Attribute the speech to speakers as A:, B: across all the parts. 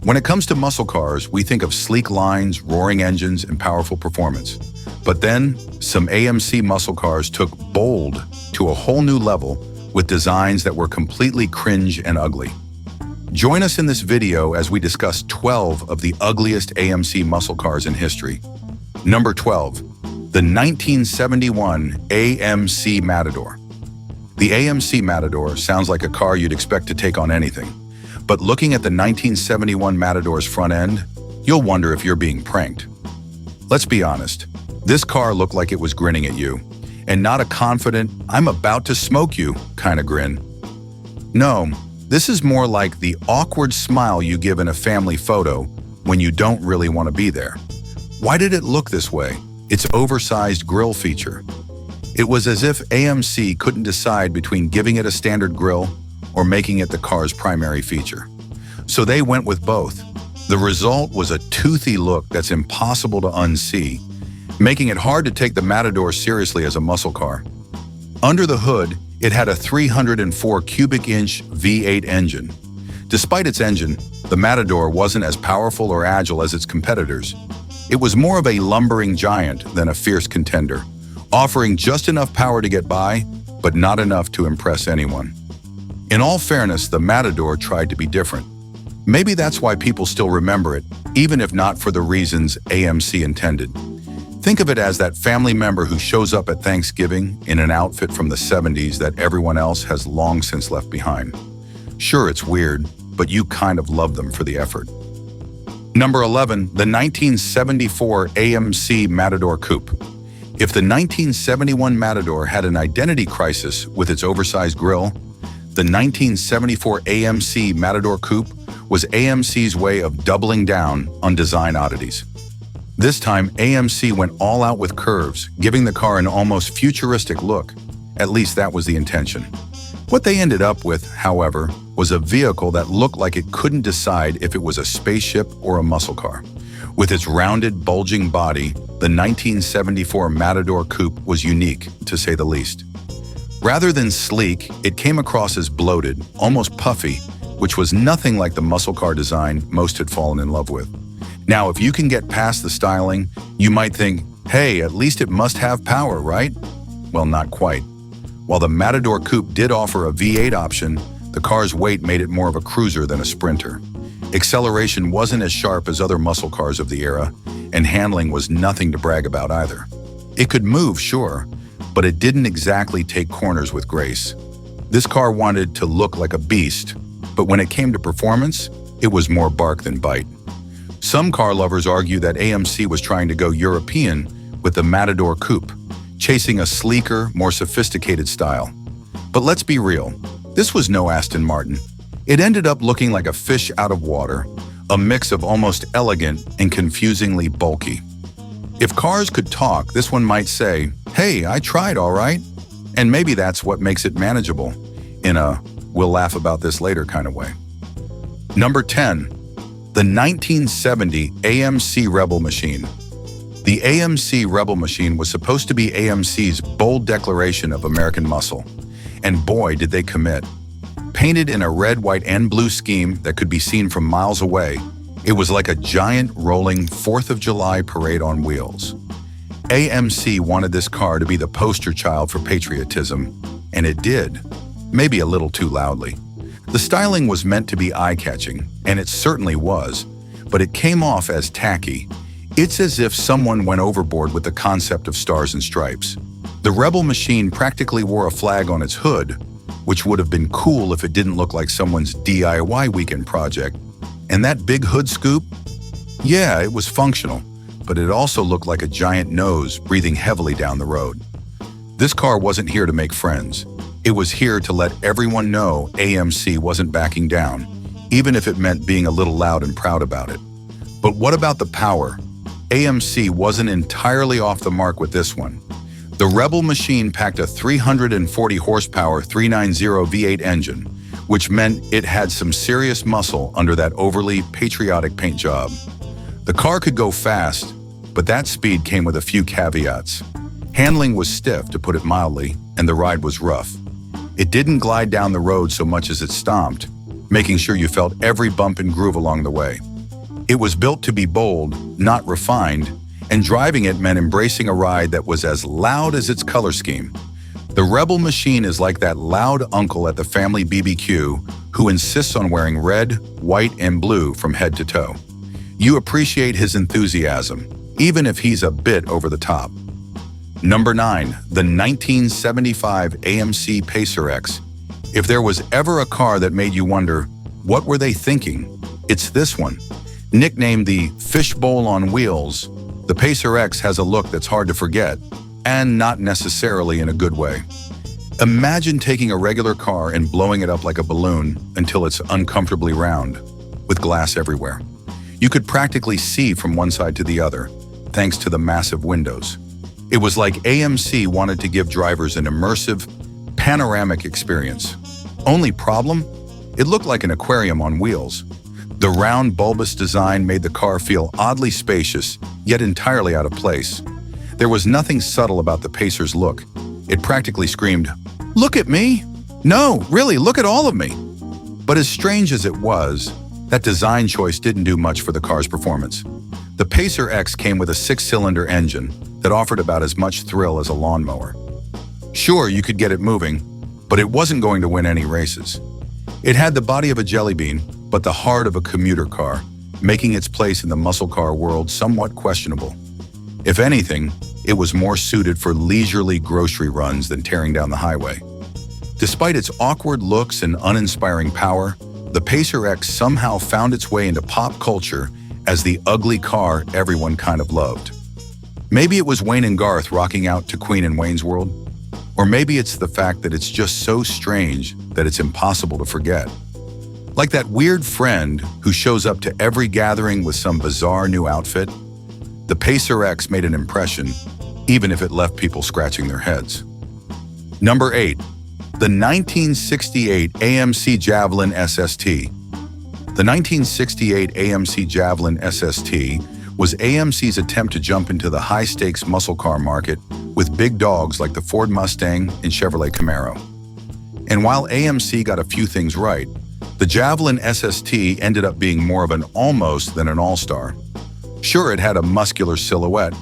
A: When it comes to muscle cars, we think of sleek lines, roaring engines, and powerful performance. But then, some AMC muscle cars took bold to a whole new level with designs that were completely cringe and ugly. Join us in this video as we discuss 12 of the ugliest AMC muscle cars in history. Number 12, the 1971 AMC Matador. The AMC Matador sounds like a car you'd expect to take on anything. But looking at the 1971 Matador's front end, you'll wonder if you're being pranked. Let's be honest, this car looked like it was grinning at you, and not a confident, "I'm about to smoke you" kind of grin. No, this is more like the awkward smile you give in a family photo when you don't really want to be there. Why did it look this way? Its oversized grille feature. It was as if AMC couldn't decide between giving it a standard grille or making it the car's primary feature. So they went with both. The result was a toothy look that's impossible to unsee, making it hard to take the Matador seriously as a muscle car. Under the hood, it had a 304 cubic inch V8 engine. Despite its engine, the Matador wasn't as powerful or agile as its competitors. It was more of a lumbering giant than a fierce contender, offering just enough power to get by, but not enough to impress anyone. In all fairness, the Matador tried to be different. Maybe that's why people still remember it, even if not for the reasons AMC intended. Think of it as that family member who shows up at Thanksgiving in an outfit from the 70s that everyone else has long since left behind. Sure, it's weird, but you kind of love them for the effort. Number 11, the 1974 AMC Matador Coupe. If the 1971 Matador had an identity crisis with its oversized grille, the 1974 AMC Matador Coupe was AMC's way of doubling down on design oddities. This time, AMC went all out with curves, giving the car an almost futuristic look. At least that was the intention. What they ended up with, however, was a vehicle that looked like it couldn't decide if it was a spaceship or a muscle car. With its rounded, bulging body, the 1974 Matador Coupe was unique, to say the least. Rather than sleek, it came across as bloated, almost puffy, which was nothing like the muscle car design most had fallen in love with. Now, if you can get past the styling, you might think, hey, at least it must have power, right? Well, not quite. While the Matador Coupe did offer a V8 option, the car's weight made it more of a cruiser than a sprinter. Acceleration wasn't as sharp as other muscle cars of the era, and handling was nothing to brag about either. It could move, sure, but it didn't exactly take corners with grace. This car wanted to look like a beast, but when it came to performance, it was more bark than bite. Some car lovers argue that AMC was trying to go European with the Matador Coupe, chasing a sleeker, more sophisticated style. But let's be real, this was no Aston Martin. It ended up looking like a fish out of water, a mix of almost elegant and confusingly bulky. If cars could talk, this one might say, "Hey, I tried all right." And maybe that's what makes it manageable, in a "we'll laugh about this later" kind of way. Number 10, the 1970 AMC Rebel Machine. The AMC Rebel Machine was supposed to be AMC's bold declaration of American muscle. And boy, did they commit. Painted in a red, white, and blue scheme that could be seen from miles away, it was like a giant rolling 4th of July parade on wheels. AMC wanted this car to be the poster child for patriotism, and it did, maybe a little too loudly. The styling was meant to be eye-catching, and it certainly was, but it came off as tacky. It's as if someone went overboard with the concept of stars and stripes. The Rebel Machine practically wore a flag on its hood, which would have been cool if it didn't look like someone's DIY weekend project. And that big hood scoop? Yeah, it was functional, but it also looked like a giant nose breathing heavily down the road. This car wasn't here to make friends. It was here to let everyone know AMC wasn't backing down, even if it meant being a little loud and proud about it. But what about the power? AMC wasn't entirely off the mark with this one. The Rebel Machine packed a 340 horsepower 390 V8 engine, which meant it had some serious muscle under that overly patriotic paint job. The car could go fast, but that speed came with a few caveats. Handling was stiff, to put it mildly, and the ride was rough. It didn't glide down the road so much as it stomped, making sure you felt every bump and groove along the way. It was built to be bold, not refined, and driving it meant embracing a ride that was as loud as its color scheme. The Rebel Machine is like that loud uncle at the family BBQ who insists on wearing red, white, and blue from head to toe. You appreciate his enthusiasm, even if he's a bit over the top. Number 9, the 1975 AMC Pacer X. If there was ever a car that made you wonder, what were they thinking? It's this one. Nicknamed the fishbowl on wheels, the Pacer X has a look that's hard to forget, and not necessarily in a good way. Imagine taking a regular car and blowing it up like a balloon until it's uncomfortably round, with glass everywhere. You could practically see from one side to the other, thanks to the massive windows. It was like AMC wanted to give drivers an immersive, panoramic experience. Only problem? It looked like an aquarium on wheels. The round, bulbous design made the car feel oddly spacious, yet entirely out of place. There was nothing subtle about the Pacer's look. It practically screamed, "Look at me! No, really, look at all of me!" But as strange as it was, that design choice didn't do much for the car's performance. The Pacer X came with a 6-cylinder engine that offered about as much thrill as a lawnmower. Sure, you could get it moving, but it wasn't going to win any races. It had the body of a jelly bean, but the heart of a commuter car, making its place in the muscle car world somewhat questionable. If anything, it was more suited for leisurely grocery runs than tearing down the highway. Despite its awkward looks and uninspiring power, the Pacer X somehow found its way into pop culture as the ugly car everyone kind of loved. Maybe it was Wayne and Garth rocking out to Queen in Wayne's World, or maybe it's the fact that it's just so strange that it's impossible to forget. Like that weird friend who shows up to every gathering with some bizarre new outfit, the Pacer X made an impression, even if it left people scratching their heads. Number 8, the 1968 AMC Javelin SST. The 1968 AMC Javelin SST was AMC's attempt to jump into the high-stakes muscle car market with big dogs like the Ford Mustang and Chevrolet Camaro. And while AMC got a few things right, the Javelin SST ended up being more of an almost than an all-star. Sure, it had a muscular silhouette,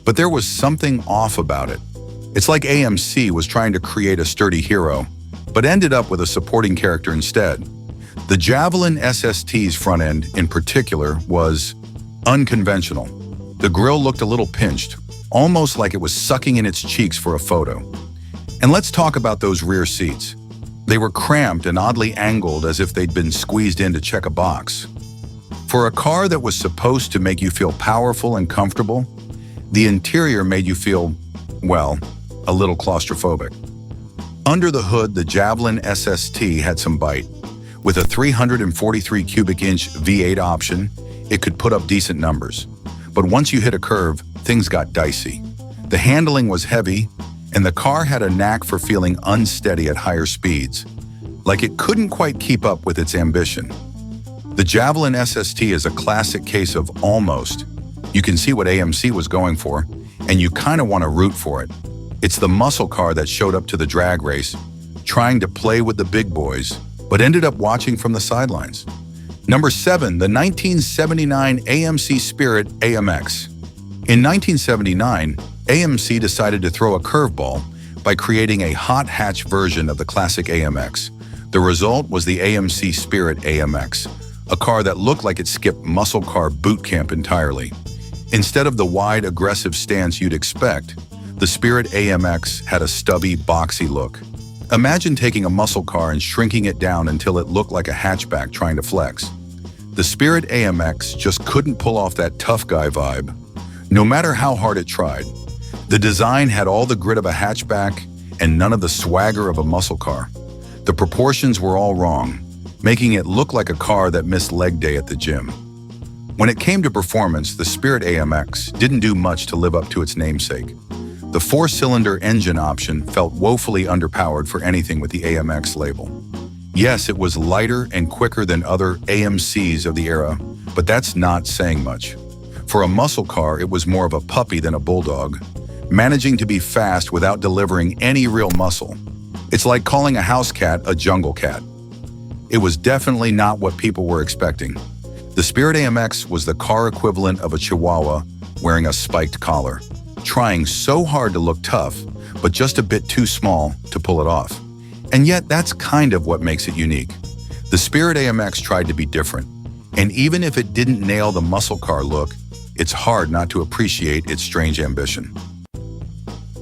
A: but there was something off about it. It's like AMC was trying to create a sturdy hero, but ended up with a supporting character instead. The Javelin SST's front end, in particular, was unconventional. The grille looked a little pinched, almost like it was sucking in its cheeks for a photo. And let's talk about those rear seats. They were cramped and oddly angled as if they'd been squeezed in to check a box. For a car that was supposed to make you feel powerful and comfortable, the interior made you feel, well, a little claustrophobic. Under the hood, the Javelin SST had some bite. With a 343 cubic inch V8 option, it could put up decent numbers. But once you hit a curve, things got dicey. The handling was heavy, and the car had a knack for feeling unsteady at higher speeds, like it couldn't quite keep up with its ambition. The Javelin SST is a classic case of almost. You can see what AMC was going for, and you kind of want to root for it. It's the muscle car that showed up to the drag race, trying to play with the big boys, but ended up watching from the sidelines. Number 7, the 1979 AMC Spirit AMX. In 1979, AMC decided to throw a curveball by creating a hot hatch version of the classic AMX. The result was the AMC Spirit AMX, a car that looked like it skipped muscle car boot camp entirely. Instead of the wide, aggressive stance you'd expect, the Spirit AMX had a stubby, boxy look. Imagine taking a muscle car and shrinking it down until it looked like a hatchback trying to flex. The Spirit AMX just couldn't pull off that tough guy vibe, no matter how hard it tried. The design had all the grit of a hatchback and none of the swagger of a muscle car. The proportions were all wrong, making it look like a car that missed leg day at the gym. When it came to performance, the Spirit AMX didn't do much to live up to its namesake. The 4-cylinder engine option felt woefully underpowered for anything with the AMX label. Yes, it was lighter and quicker than other AMCs of the era, but that's not saying much. For a muscle car, it was more of a puppy than a bulldog, managing to be fast without delivering any real muscle. It's like calling a house cat a jungle cat. It was definitely not what people were expecting. The Spirit AMX was the car equivalent of a Chihuahua wearing a spiked collar, trying so hard to look tough, but just a bit too small to pull it off. And yet, that's kind of what makes it unique. The Spirit AMX tried to be different, and even if it didn't nail the muscle car look, it's hard not to appreciate its strange ambition.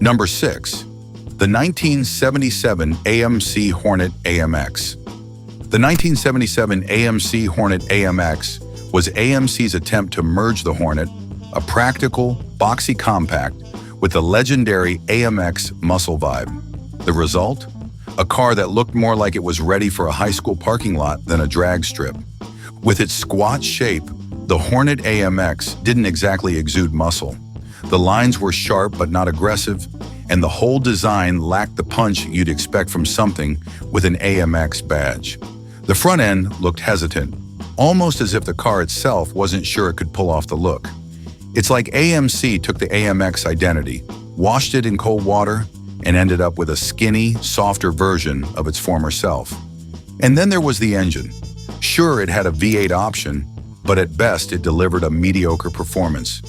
A: Number 6. The 1977 AMC Hornet AMX. The 1977 AMC Hornet AMX was AMC's attempt to merge the Hornet, a practical, boxy compact, with the legendary AMX muscle vibe. The result? A car that looked more like it was ready for a high school parking lot than a drag strip. With its squat shape, the Hornet AMX didn't exactly exude muscle. The lines were sharp but not aggressive, and the whole design lacked the punch you'd expect from something with an AMX badge. The front end looked hesitant, almost as if the car itself wasn't sure it could pull off the look. It's like AMC took the AMX identity, washed it in cold water, and ended up with a skinny, softer version of its former self. And then there was the engine. Sure, it had a V8 option, but at best it delivered a mediocre performance.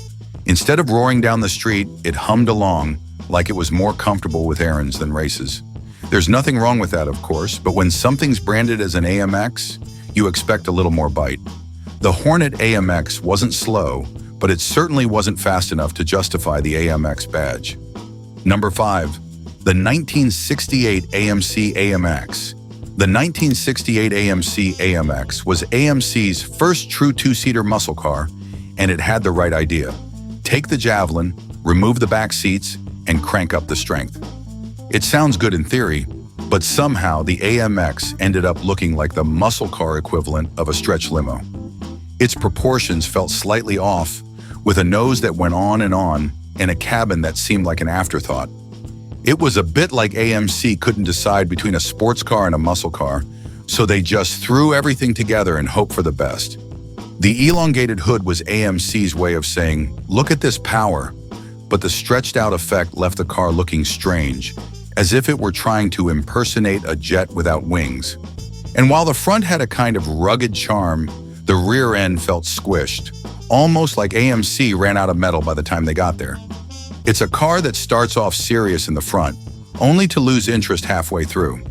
A: Instead of roaring down the street, it hummed along like it was more comfortable with errands than races. There's nothing wrong with that, of course, but when something's branded as an AMX, you expect a little more bite. The Hornet AMX wasn't slow, but it certainly wasn't fast enough to justify the AMX badge. Number 5. The 1968 AMC AMX. The 1968 AMC AMX was AMC's first true two-seater muscle car, and it had the right idea. Take the Javelin, remove the back seats, and crank up the strength. It sounds good in theory, but somehow the AMX ended up looking like the muscle car equivalent of a stretch limo. Its proportions felt slightly off, with a nose that went on, and a cabin that seemed like an afterthought. It was a bit like AMC couldn't decide between a sports car and a muscle car, so they just threw everything together and hoped for the best. The elongated hood was AMC's way of saying, "Look at this power," but the stretched out effect left the car looking strange, as if it were trying to impersonate a jet without wings. And while the front had a kind of rugged charm, the rear end felt squished, almost like AMC ran out of metal by the time they got there. It's a car that starts off serious in the front, only to lose interest halfway through.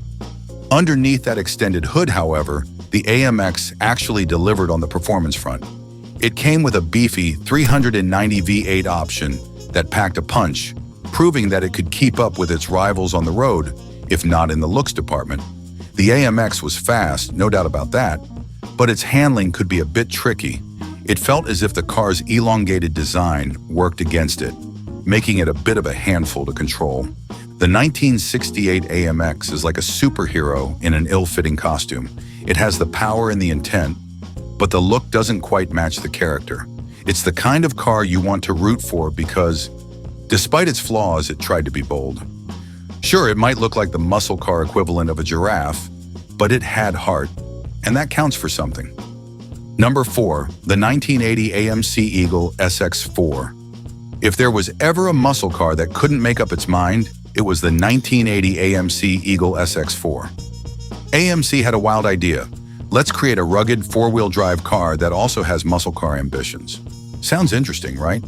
A: Underneath that extended hood, however, the AMX actually delivered on the performance front. It came with a beefy 390 V8 option that packed a punch, proving that it could keep up with its rivals on the road, if not in the looks department. The AMX was fast, no doubt about that, but its handling could be a bit tricky. It felt as if the car's elongated design worked against it, making it a bit of a handful to control. The 1968 AMX is like a superhero in an ill-fitting costume. It has the power and the intent, but the look doesn't quite match the character. It's the kind of car you want to root for because, despite its flaws, it tried to be bold. Sure, it might look like the muscle car equivalent of a giraffe, but it had heart, and that counts for something. Number 4, the 1980 AMC Eagle SX4. If there was ever a muscle car that couldn't make up its mind, it was the 1980 AMC Eagle SX4. AMC had a wild idea. Let's create a rugged four-wheel drive car that also has muscle car ambitions. Sounds interesting, right?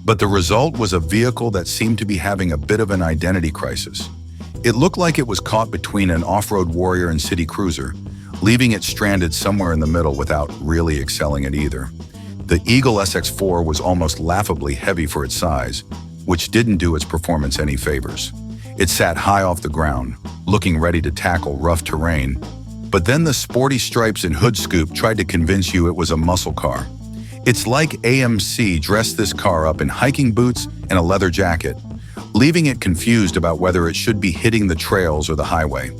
A: But the result was a vehicle that seemed to be having a bit of an identity crisis. It looked like it was caught between an off-road warrior and city cruiser, leaving it stranded somewhere in the middle without really excelling at either. The Eagle SX4 was almost laughably heavy for its size, which didn't do its performance any favors. It sat high off the ground, looking ready to tackle rough terrain, but then the sporty stripes and hood scoop tried to convince you it was a muscle car. It's like AMC dressed this car up in hiking boots and a leather jacket, leaving it confused about whether it should be hitting the trails or the highway.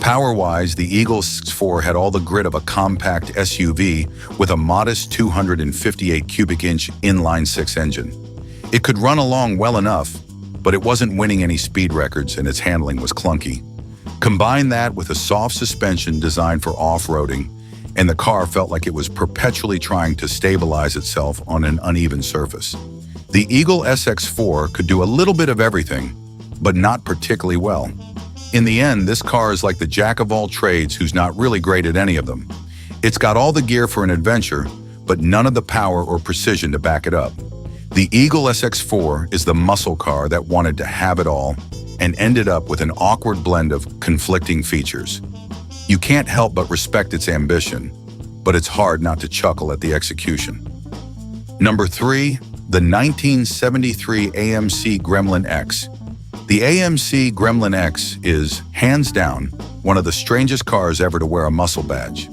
A: Power-wise, the Eagle SX4 had all the grit of a compact SUV with a modest 258 cubic inch inline-six engine. It could run along well enough, but it wasn't winning any speed records and its handling was clunky. Combine that with a soft suspension designed for off-roading, and the car felt like it was perpetually trying to stabilize itself on an uneven surface. The Eagle SX4 could do a little bit of everything, but not particularly well. In the end, this car is like the jack of all trades who's not really great at any of them. It's got all the gear for an adventure, but none of the power or precision to back it up. The Eagle SX4 is the muscle car that wanted to have it all and ended up with an awkward blend of conflicting features. You can't help but respect its ambition, but it's hard not to chuckle at the execution. Number 3, the 1973 AMC Gremlin X. The AMC Gremlin X is, hands down, one of the strangest cars ever to wear a muscle badge.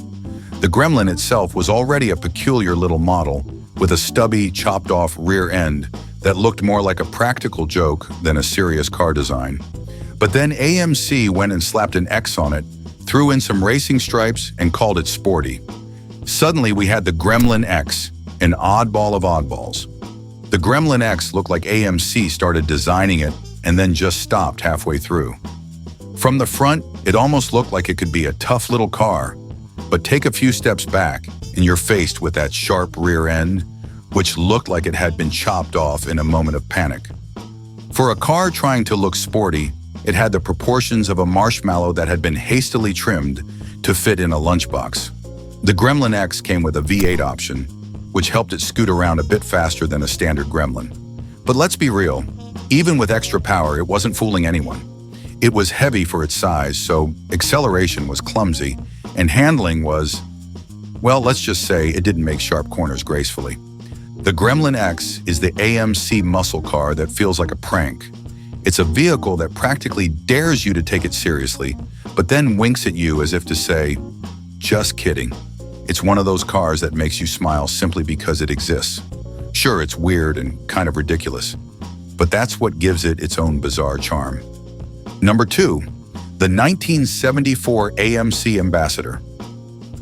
A: The Gremlin itself was already a peculiar little model with a stubby, chopped-off rear end that looked more like a practical joke than a serious car design. But then AMC went and slapped an X on it, threw in some racing stripes, and called it sporty. Suddenly, we had the Gremlin X, an oddball of oddballs. The Gremlin X looked like AMC started designing it and then just stopped halfway through. From the front, it almost looked like it could be a tough little car, but take a few steps back and you're faced with that sharp rear end, which looked like it had been chopped off in a moment of panic. For a car trying to look sporty, it had the proportions of a marshmallow that had been hastily trimmed to fit in a lunchbox. The Gremlin X came with a V8 option, which helped it scoot around a bit faster than a standard Gremlin. But let's be real, even with extra power, it wasn't fooling anyone. It was heavy for its size, so acceleration was clumsy, and handling was, well, let's just say it didn't make sharp corners gracefully. The Gremlin X is the AMC muscle car that feels like a prank. It's a vehicle that practically dares you to take it seriously, but then winks at you as if to say, just kidding. It's one of those cars that makes you smile simply because it exists. Sure, it's weird and kind of ridiculous, but that's what gives it its own bizarre charm. Number 2, the 1974 AMC Ambassador.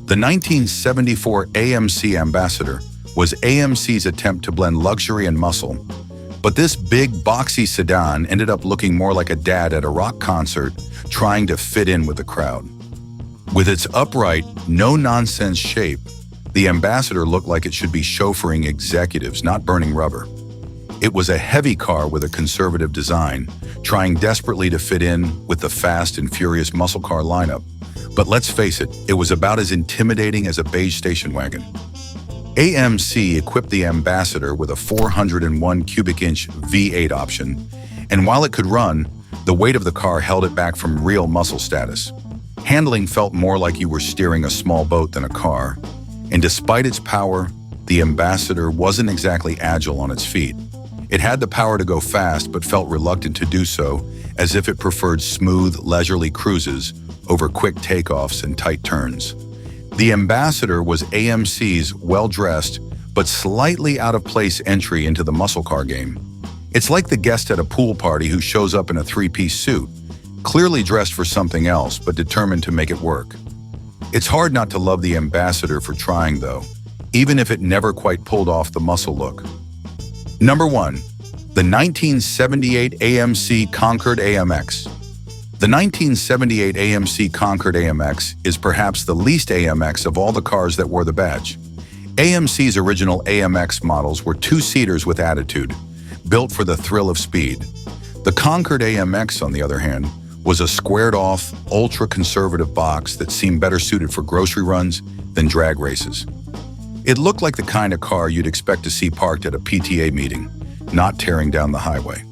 A: The 1974 AMC Ambassador was AMC's attempt to blend luxury and muscle, but this big, boxy sedan ended up looking more like a dad at a rock concert trying to fit in with the crowd. With its upright, no-nonsense shape, the Ambassador looked like it should be chauffeuring executives, not burning rubber. It was a heavy car with a conservative design, trying desperately to fit in with the fast and furious muscle car lineup. But let's face it, it was about as intimidating as a beige station wagon. AMC equipped the Ambassador with a 401 cubic inch V8 option, and while it could run, the weight of the car held it back from real muscle status. Handling felt more like you were steering a small boat than a car, and despite its power, the Ambassador wasn't exactly agile on its feet. It had the power to go fast, but felt reluctant to do so, as if it preferred smooth, leisurely cruises over quick takeoffs and tight turns. The Ambassador was AMC's well-dressed, but slightly out-of-place entry into the muscle car game. It's like the guest at a pool party who shows up in a three-piece suit, clearly dressed for something else, but determined to make it work. It's hard not to love the Ambassador for trying, though, even if it never quite pulled off the muscle look. Number 1, the 1978 AMC Concord AMX. The 1978 AMC Concord AMX is perhaps the least AMX of all the cars that wore the badge. AMC's original AMX models were two-seaters with attitude, built for the thrill of speed. The Concord AMX, on the other hand, was a squared-off, ultra-conservative box that seemed better suited for grocery runs than drag races. It looked like the kind of car you'd expect to see parked at a PTA meeting, not tearing down the highway.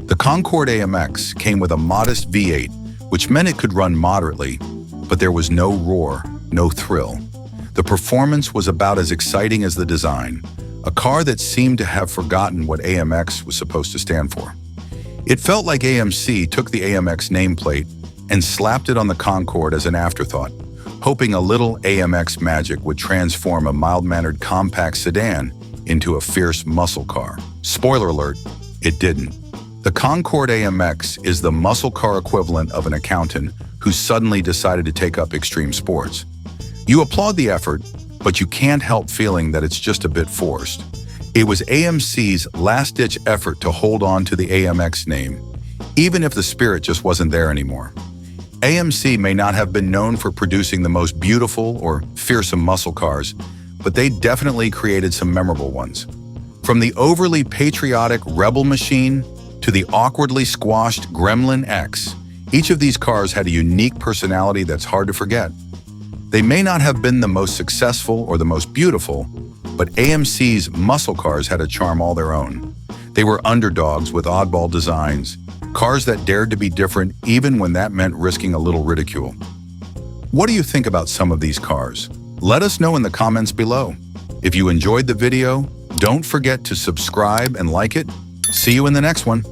A: The Concord AMX came with a modest V8, which meant it could run moderately, but there was no roar, no thrill. The performance was about as exciting as the design, a car that seemed to have forgotten what AMX was supposed to stand for. It felt like AMC took the AMX nameplate and slapped it on the Concord as an afterthought, hoping a little AMX magic would transform a mild-mannered compact sedan into a fierce muscle car. Spoiler alert, it didn't. The Concord AMX is the muscle car equivalent of an accountant who suddenly decided to take up extreme sports. You applaud the effort, but you can't help feeling that it's just a bit forced. It was AMC's last-ditch effort to hold on to the AMX name, even if the spirit just wasn't there anymore. AMC may not have been known for producing the most beautiful or fearsome muscle cars, but they definitely created some memorable ones. From the overly patriotic Rebel Machine to the awkwardly squashed Gremlin X, each of these cars had a unique personality that's hard to forget. They may not have been the most successful or the most beautiful, But AMC's muscle cars had a charm all their own. They were underdogs with oddball designs, cars that dared to be different even when that meant risking a little ridicule. What do you think about some of these cars? Let us know in the comments below. If you enjoyed the video, don't forget to subscribe and like it. See you in the next one.